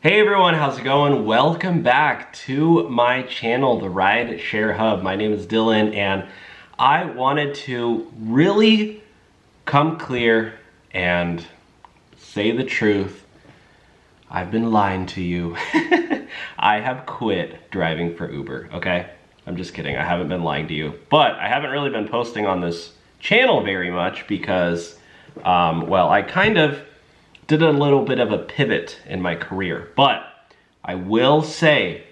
Hey everyone, how's it going? Welcome back to my channel, the Rideshare Hub. My name is Dylan and I wanted to really come clear and say the truth. I've been lying to you. I have quit driving for Uber, okay? I'm just kidding, I haven't been lying to you. But I haven't really been posting on this channel very much because, well, I kind of did a little bit of a pivot in my career, but I will say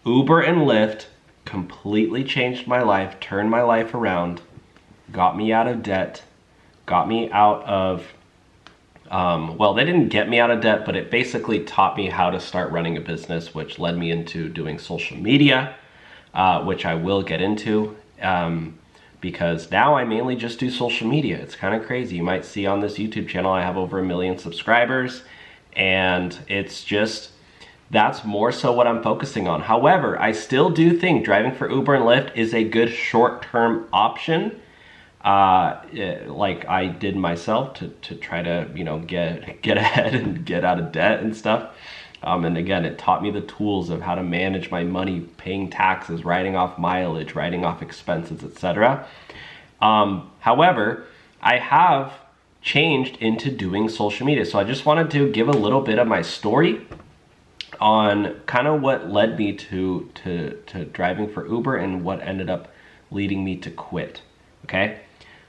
Uber and Lyft completely changed my life, turned my life around, got me out of debt, got me out of, well, they didn't get me out of debt, but it basically taught me how to start running a business, which led me into doing social media, which I will get into. Because now I mainly just do social media. It's kind of crazy. You might see on this YouTube channel I have over 1 million subscribers, and it's just, that's more so what I'm focusing on. However, I still do think driving for Uber and Lyft is a good short-term option, like I did myself to try to, you know, get ahead and get out of debt and stuff. And again, it taught me the tools of how to manage my money, paying taxes, writing off mileage, writing off expenses, etc. However, I have changed into doing social media. So I just wanted to give a little bit of my story on kind of what led me to driving for Uber and what ended up leading me to quit, okay?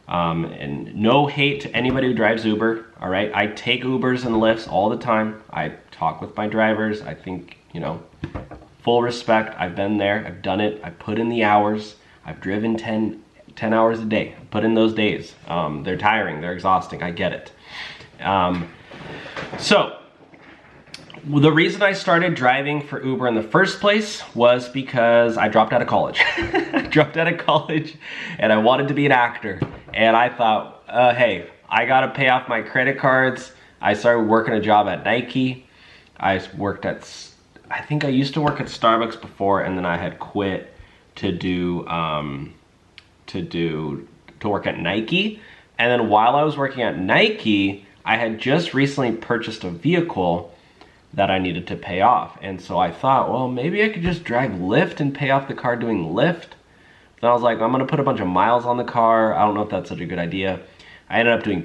And no hate to anybody who drives Uber, all right? I take Ubers and Lyfts all the time. I talk with my drivers. I think, you know, full respect. I've been there, I've done it, I've put in the hours. I've driven 10 hours a day, put in those days. They're tiring, they're exhausting, I get it. So, the reason I started driving for Uber in the first place was because I dropped out of college. I dropped out of college and I wanted to be an actor. And I thought, hey, I gotta pay off my credit cards. I started working a job at Nike. I worked at, I think I used to work at Starbucks before, and then I had quit to work at Nike. And then while I was working at Nike, I had just recently purchased a vehicle that I needed to pay off. And so I thought, well, maybe I could just drive Lyft and pay off the car doing Lyft. Then I was like, I'm gonna put a bunch of miles on the car. I don't know if that's such a good idea. I ended up doing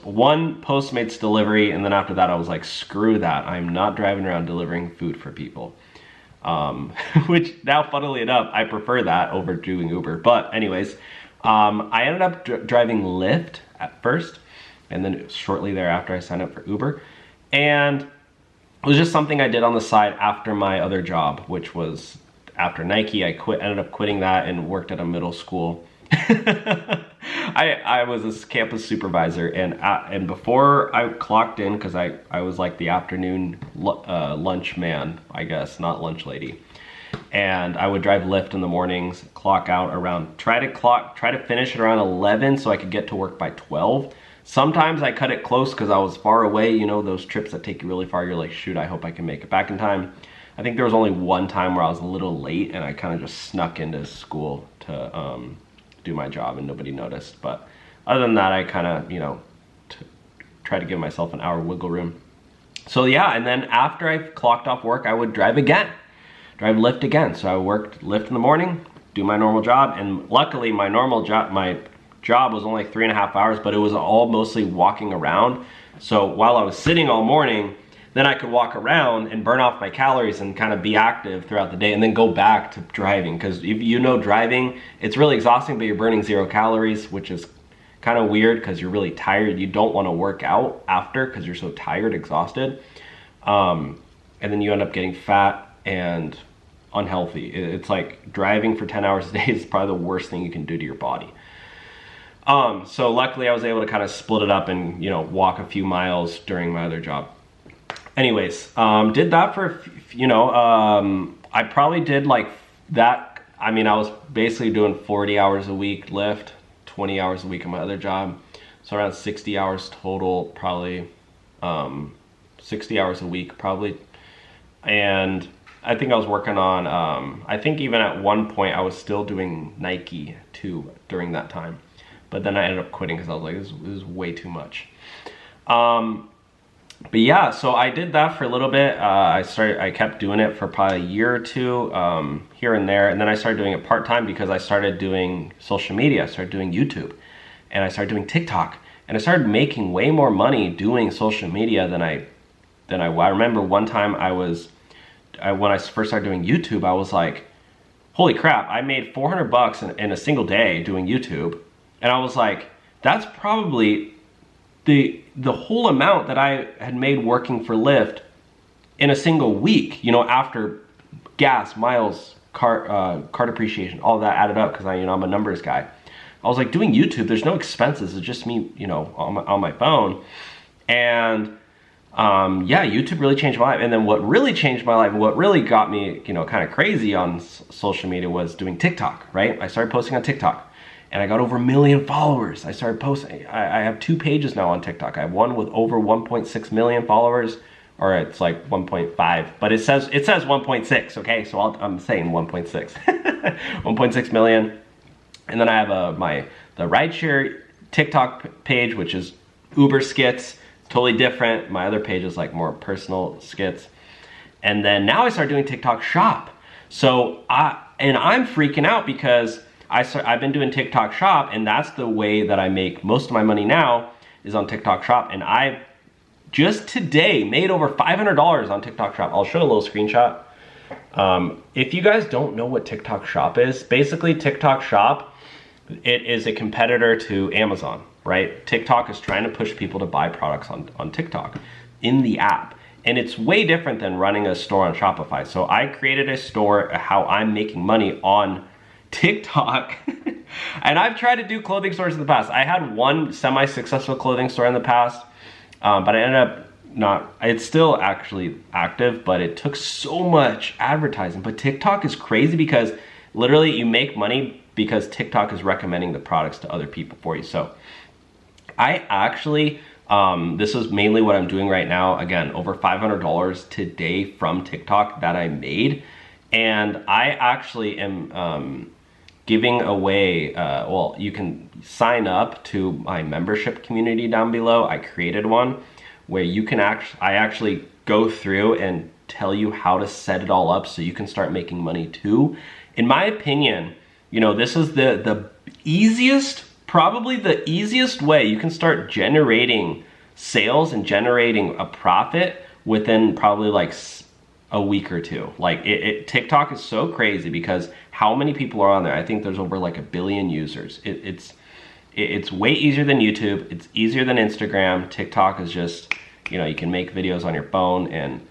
one Postmates delivery, and then after that I was like, screw that. I'm not driving around delivering food for people. Which now, funnily enough, I prefer that over doing Uber. But anyways, I ended up driving Lyft at first, and then shortly thereafter I signed up for Uber. And it was just something I did on the side after my other job, which was after Nike. I ended up quitting that and worked at a middle school. I was a campus supervisor, and before I clocked in, because I was like the afternoon lunch man, I guess, not lunch lady. And I would drive Lyft in the mornings, clock out around, try to finish it around 11 so I could get to work by 12. Sometimes I cut it close because I was far away. You know, those trips that take you really far, you're like, shoot, I hope I can make it back in time. I think there was only one time where I was a little late and I kind of just snuck into school to do my job and nobody noticed. But other than that, I kind of, you know, try to give myself an hour wiggle room. So yeah, and then after I clocked off work, I would drive Lyft again. So I worked Lyft in the morning, do my normal job, and luckily my job was only 3.5 hours, but it was all mostly walking around. So while I was sitting all morning, then I could walk around and burn off my calories and kind of be active throughout the day, and then go back to driving. Because if you know driving, it's really exhausting, but you're burning 0 calories, which is kind of weird because you're really tired. You don't want to work out after because you're so tired, exhausted. And then you end up getting fat and unhealthy. It's like driving for 10 hours a day is probably the worst thing you can do to your body. So luckily I was able to kind of split it up and, you know, walk a few miles during my other job. Anyways, did that for, you know, I probably did like that. I mean, I was basically doing 40 hours a week Lyft, 20 hours a week in my other job. So around 60 hours total, probably, 60 hours a week probably. And I think I was working on, I think even at one point I was still doing Nike too during that time. But then I ended up quitting because I was like, this is way too much. But yeah, so I did that for a little bit. I kept doing it for probably a year or two, here and there. And then I started doing it part-time because I started doing social media. I started doing YouTube and I started doing TikTok, and I started making way more money doing social media than I remember one time when I first started doing YouTube, I was like, holy crap, I made 400 bucks in a single day doing YouTube. And I was like, that's probably the whole amount that I had made working for Lyft in a single week, you know, after gas, miles, car depreciation, all that added up, because I'm a numbers guy. I was like, doing YouTube, there's no expenses, it's just me, you know, on my phone. And yeah, YouTube really changed my life. And then what really changed my life, and what really got me, you know, kind of crazy on social media was doing TikTok, right? I started posting on TikTok. And I got over 1 million followers. I started posting. I have 2 pages now on TikTok. I have one with over 1.6 million followers, or it's like 1.5, but it says 1.6. Okay, so I'm saying 1.6, 1.6 million. And then I have the Rideshare TikTok page, which is Uber skits, totally different. My other page is like more personal skits. And then now I started doing TikTok Shop. So I'm freaking out because I've been doing TikTok Shop, and that's the way that I make most of my money now, is on TikTok Shop. And I've just today made over $500 on TikTok Shop. I'll show a little screenshot. If you guys don't know what TikTok Shop is, basically TikTok Shop, it is a competitor to Amazon, right? TikTok is trying to push people to buy products on TikTok in the app. And it's way different than running a store on Shopify. So I created a store, how I'm making money on TikTok. And I've tried to do clothing stores in the past. I had one semi-successful clothing store in the past, but I ended up it's still actually active, but it took so much advertising. But TikTok is crazy because literally you make money because TikTok is recommending the products to other people for you. So I actually, this is mainly what I'm doing right now. Again, over $500 today from TikTok that I made. And I actually am giving away, well, you can sign up to my membership community down below. I created one where you can I actually go through and tell you how to set it all up so you can start making money too. In my opinion, you know, this is the easiest, probably the easiest way you can start generating sales and generating a profit within probably like a week or two. Like TikTok is so crazy because how many people are on there? I think there's over like 1 billion users. It's way easier than YouTube. It's easier than Instagram. TikTok is just, you know, you can make videos on your phone. And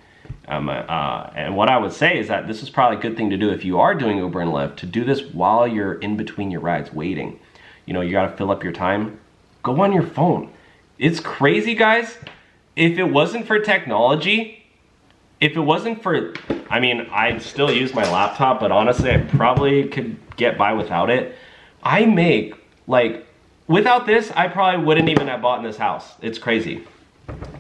what I would say is that this is probably a good thing to do if you are doing Uber and Lyft, to do this while you're in between your rides waiting. You know, you got to fill up your time. Go on your phone. It's crazy, guys. If it wasn't for technology, if it wasn't for, I mean, I'd still use my laptop, but honestly, I probably could get by without it. I make, like, without this, I probably wouldn't even have bought in this house. It's crazy.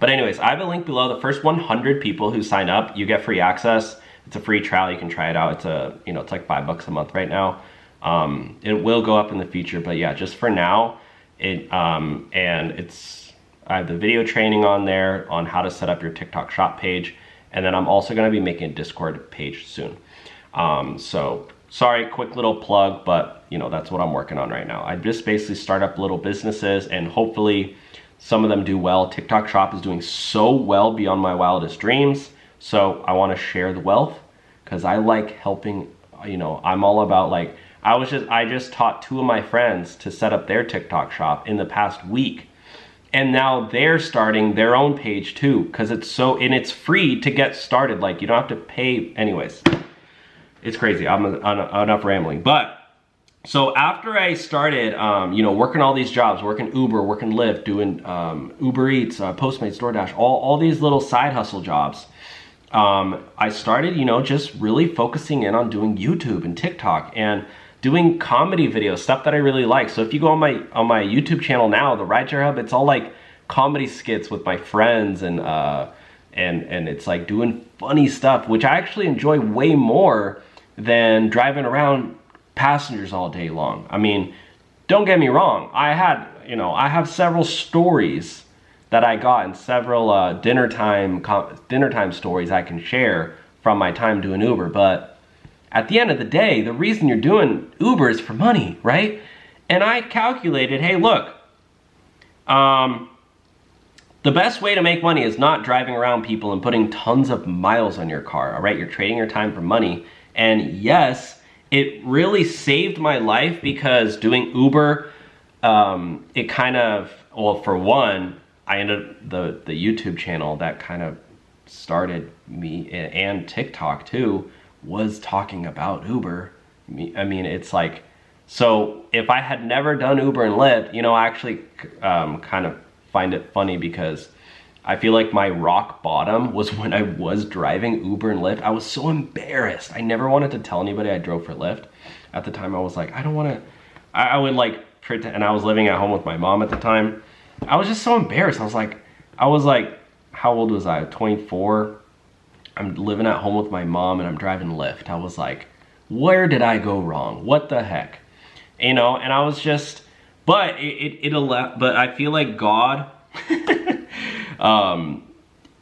But anyways, I have a link below. The first 100 people who sign up, you get free access. It's a free trial. You can try it out. It's it's like $5 a month right now. It will go up in the future, but yeah, just for now, I have the video training on there on how to set up your TikTok shop page. And then I'm also going to be making a Discord page soon. So sorry, quick little plug, but you know, that's what I'm working on right now. I just basically start up little businesses and hopefully some of them do well. TikTok shop is doing so well beyond my wildest dreams. So I want to share the wealth because I like helping, you know, I'm all about like, I just taught 2 of my friends to set up their TikTok shop in the past week. And now they're starting their own page too, because it's free to get started. Like, you don't have to pay. Anyways, it's crazy. I'm enough rambling. But so after I started, you know, working all these jobs, working Uber, working Lyft, doing Uber Eats, Postmates, DoorDash, all these little side hustle jobs, I started, you know, just really focusing in on doing YouTube and TikTok and doing comedy videos, stuff that I really like. So if you go on my YouTube channel now, the Rideshare Hub, it's all like comedy skits with my friends and it's like doing funny stuff, which I actually enjoy way more than driving around passengers all day long. I mean, don't get me wrong. I have several stories that I got and several dinner time stories I can share from my time doing Uber. But at the end of the day, the reason you're doing Uber is for money, right? And I calculated, hey, look, the best way to make money is not driving around people and putting tons of miles on your car, all right? You're trading your time for money. And yes, it really saved my life because doing Uber, it kind of, well, for one, I ended the YouTube channel that kind of started me, and TikTok too, was talking about Uber. I mean, it's like, so if I had never done Uber and Lyft, you know, I actually kind of find it funny because I feel like my rock bottom was when I was driving Uber and Lyft. I was so embarrassed. I never wanted to tell anybody I drove for Lyft. At the time, I was like, I don't want to, I would like pretend, and I was living at home with my mom at the time. I was just so embarrassed. I was like, how old was I? 24. I'm living at home with my mom and I'm driving Lyft. I was like, where did I go wrong? What the heck? You know, and I was just, but but I feel like God,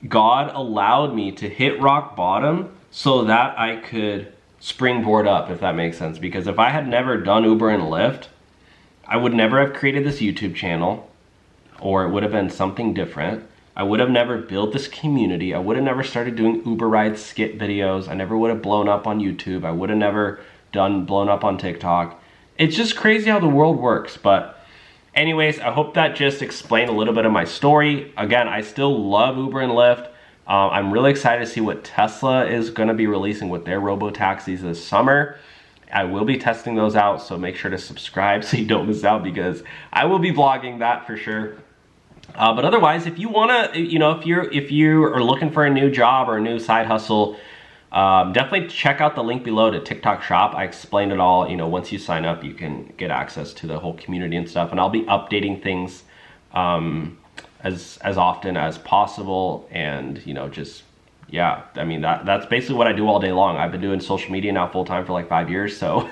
God allowed me to hit rock bottom so that I could springboard up, if that makes sense. Because if I had never done Uber and Lyft, I would never have created this YouTube channel, or it would have been something different. I would have never built this community. I would have never started doing Uber ride skit videos. I never would have blown up on YouTube. I would have never blown up on TikTok. It's just crazy how the world works. But anyways, I hope that just explained a little bit of my story. Again, I still love Uber and Lyft. I'm really excited to see what Tesla is going to be releasing with their robo-taxis this summer. I will be testing those out, so make sure to subscribe so you don't miss out, because I will be vlogging that for sure. But otherwise, if you want to, you know, if you are looking for a new job or a new side hustle, definitely check out the link below to TikTok Shop. I explained it all. You know, once you sign up, you can get access to the whole community and stuff. And I'll be updating things as often as possible. And, you know, just, yeah, I mean, that's basically what I do all day long. I've been doing social media now full time for like 5 years. So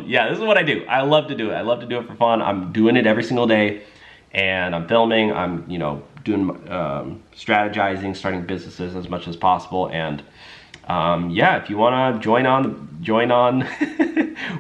yeah, this is what I do. I love to do it. I love to do it for fun. I'm doing it every single day. And I'm filming, I'm, you know, doing strategizing, starting businesses as much as possible. And yeah, if you want to join on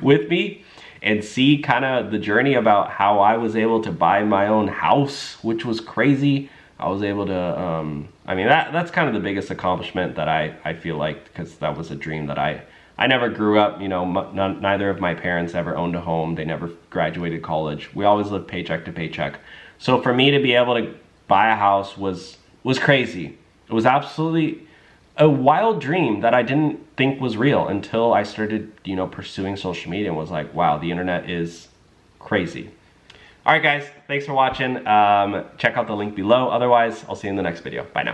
with me and see kind of the journey about how I was able to buy my own house, which was crazy. I was able to, I mean, that's kind of the biggest accomplishment that I feel like, because that was a dream that I never grew up, you know, neither of my parents ever owned a home. They never graduated college. We always lived paycheck to paycheck. So for me to be able to buy a house was crazy. It was absolutely a wild dream that I didn't think was real until I started, you know, pursuing social media and was like, wow, the internet is crazy. All right, guys, thanks for watching. Check out the link below. Otherwise, I'll see you in the next video. Bye now.